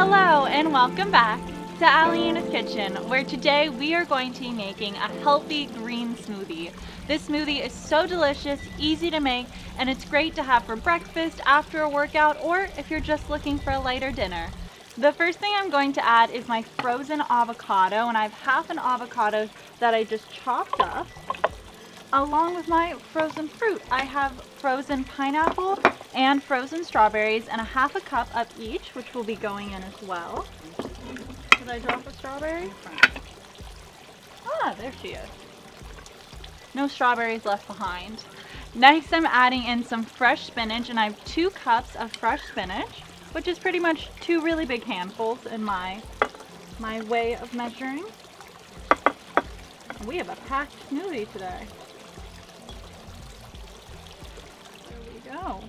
Hello and welcome back to Alina's Kitchen, where today we are going to be making a healthy green smoothie. This smoothie is so delicious, easy to make, and it's great to have for breakfast, after a workout, or if you're just looking for a lighter dinner. The first thing I'm going to add is my frozen avocado, and I have half an avocado that I just chopped up, along with my frozen fruit. I have frozen pineapple and frozen strawberries and a half a cup of each, which will be going in as well. Did I drop a strawberry? Ah, there she is. No strawberries left behind. Next, I'm adding in some fresh spinach, and I have 2 cups of fresh spinach, which is pretty much 2 really big handfuls in my way of measuring. We have a packed smoothie today. Go.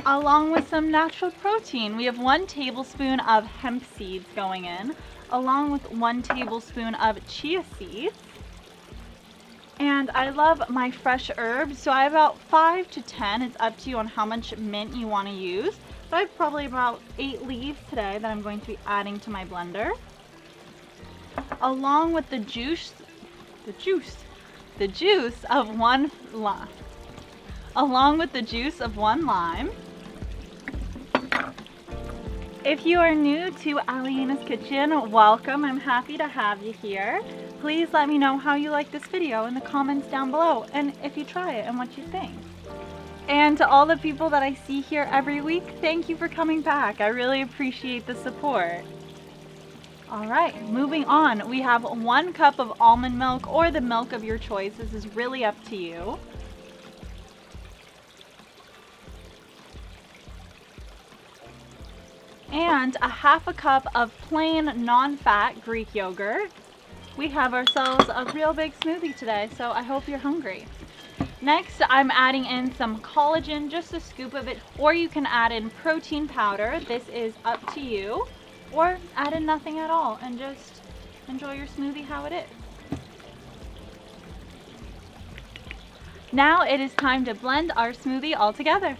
Along with some natural protein, we have 1 tablespoon of hemp seeds going in, along with 1 tablespoon of chia seeds. And I love my fresh herbs, so I have about 5 to 10. It's up to you on how much mint you want to use. But I have probably about 8 leaves today that I'm going to be adding to my blender. Along with the juice of 1 lime. Along with the juice of 1 lime. If you are new to Alina's Kitchen, welcome. I'm happy to have you here. Please let me know how you like this video in the comments down below, and if you try it and what you think. And to all the people that I see here every week, thank you for coming back. I really appreciate the support. Alright, moving on. We have 1 cup of almond milk, or the milk of your choice. This is really up to you. And a half a cup of plain non-fat Greek yogurt. We have ourselves a real big smoothie today, so I hope you're hungry. Next, I'm adding in some collagen, just a scoop of it, or you can add in protein powder. This is up to you, or add in nothing at all and just enjoy your smoothie how it is. Now it is time to blend our smoothie all together.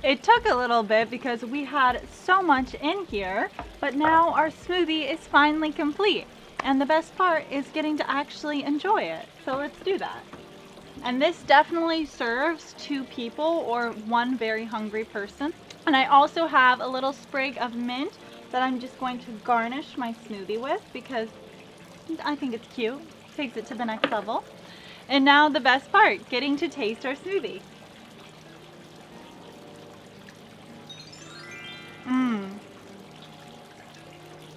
It took a little bit because we had so much in here, but now our smoothie is finally complete. And the best part is getting to actually enjoy it. So let's do that. And this definitely serves 2 people or 1 very hungry person. And I also have a little sprig of mint that I'm just going to garnish my smoothie with because I think it's cute. Takes it to the next level. And now the best part, getting to taste our smoothie.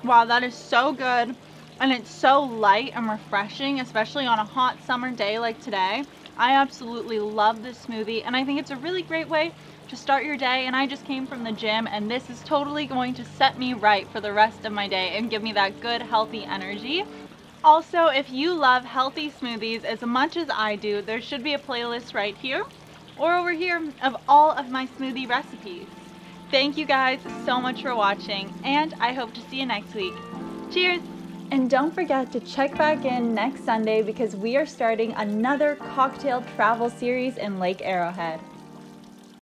Wow, that is so good, and it's so light and refreshing, especially on a hot summer day like today. I absolutely love this smoothie, and I think it's a really great way to start your day. And I just came from the gym, and this is totally going to set me right for the rest of my day and give me that good healthy energy. Also, if you love healthy smoothies as much as I do, there should be a playlist right here or over here of all of my smoothie recipes. Thank you guys so much for watching, and I hope to see you next week. Cheers! And don't forget to check back in next Sunday because we are starting another cocktail travel series in Lake Arrowhead.